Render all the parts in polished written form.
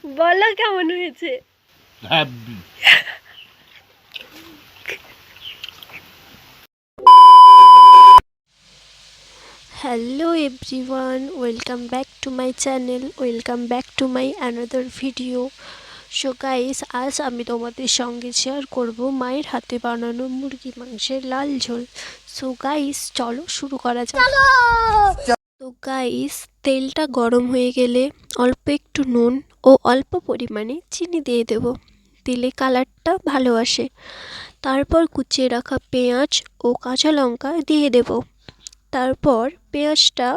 বলো কেমন হয়েছে? Hello everyone, welcome back to my channel, welcome back to my another video. So guys, আজ আমি তোমাদের সঙ্গে শেয়ার করব মায়ের হাতে বানানো মুরগি মাংসের লাল ঝোল। সো গাইস, চলো শুরু করা যাক। তো গাইস, তেলটা গরম হয়ে গেলে অল্প একটু নুন ও অল্প পরিমাণে চিনি দিয়ে দেব, দিলে কালারটা ভালো আসে। তারপর কুচিয়ে রাখা পেঁয়াজ ও কাঁচা লঙ্কা দিয়ে দেব। তারপর পেঁয়াজটা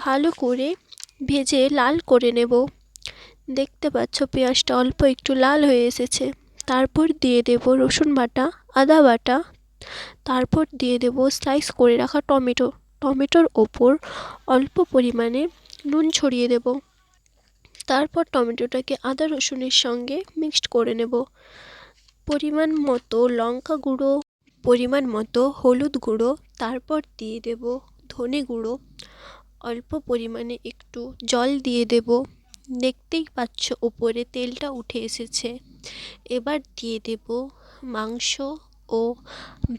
ভালো করে ভেজে লাল করে নেব। দেখতে পাচ্ছ পেঁয়াজটা অল্প একটু লাল হয়ে এসেছে। তারপর দিয়ে দেব রসুন বাটা, আদা বাটা। তারপর দিয়ে দেব স্লাইস করে রাখা টমেটো। টমেটোর ওপর অল্প পরিমাণে নুন ছড়িয়ে দেব। তারপর টমেটোটাকে আদা রসুনের সঙ্গে মিক্সড করে নেব। পরিমাণ মতো লঙ্কা গুঁড়ো, পরিমাণ মতো হলুদ গুঁড়ো, তারপর দিয়ে দেব ধনে গুঁড়ো, অল্প পরিমাণে একটু জল দিয়ে দেব। দেখতেই পাচ্ছ ওপরে তেলটা উঠে এসেছে। এবার দিয়ে দেব মাংস ও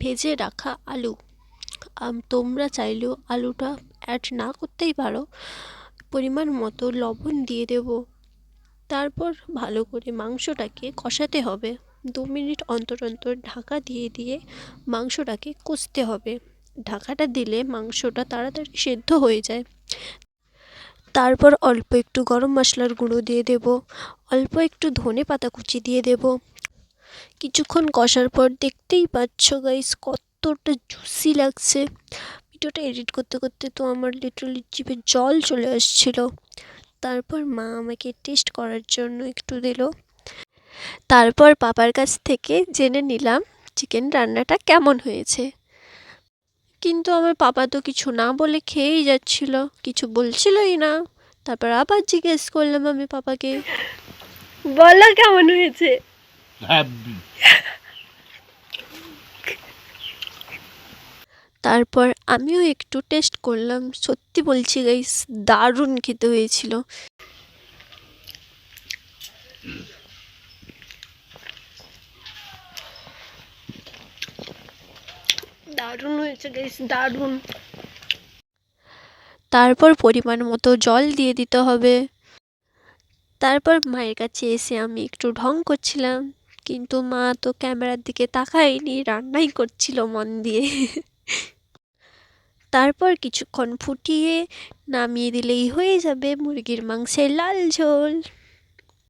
ভেজে রাখা আলু। তোমরা চাইলেও আলুটা অ্যাড না করতেই পারো। পরিমাণ মতো লবণ দিয়ে দেব। তারপর ভালো করে মাংসটাকে কষাতে হবে। 2 মিনিট অন্তর অন্তর ঢাকা দিয়ে দিয়ে মাংসটাকে কষতে হবে। ঢাকাটা দিলে মাংসটা তাড়াতাড়ি সেদ্ধ হয়ে যায়। তারপর অল্প একটু গরম মশলার গুঁড়ো দিয়ে দেব, অল্প একটু ধনে পাতা কুচি দিয়ে দেব। কিছুক্ষণ কষার পর দেখতেই পাচ্ছ গাইস কতটা জুসি লাগছে। ভিডিওটা এডিট করতে করতে তো আমার লিটারালি জিভে জল চলে আসছিল। তারপর মা আমাকে টেস্ট করার জন্য একটু দিল। তারপর পাপার কাছ থেকে জেনে নিলাম চিকেন রান্নাটা কেমন হয়েছে। কিন্তু আমার পাপা তো কিছু না বলে খেয়েই যাচ্ছিল, কিছু বলছিলই না। তারপর আবার জিজ্ঞেস করলাম আমি পাপাকে, বলো কেমন হয়েছে? তারপর আমিও একটু টেস্ট করলাম। সত্যি বলছি গাইস, দারুণ খেতে হয়েছিল। দারুণ হয়েছে গাইস, দারুণ। তারপর পরিমাণ মতো জল দিয়ে দিতে হবে। তারপর মায়ের কাছে এসে আমি একটু ঢং করছিলাম, কিন্তু মা তো ক্যামেরার দিকে তাকায়নি, রান্নাই করছিল মন দিয়ে। তারপর কিছুক্ষণ ফুটিয়ে নামিয়ে দিলেই হয়ে যাবে মুরগির মাংসের লাল ঝোল।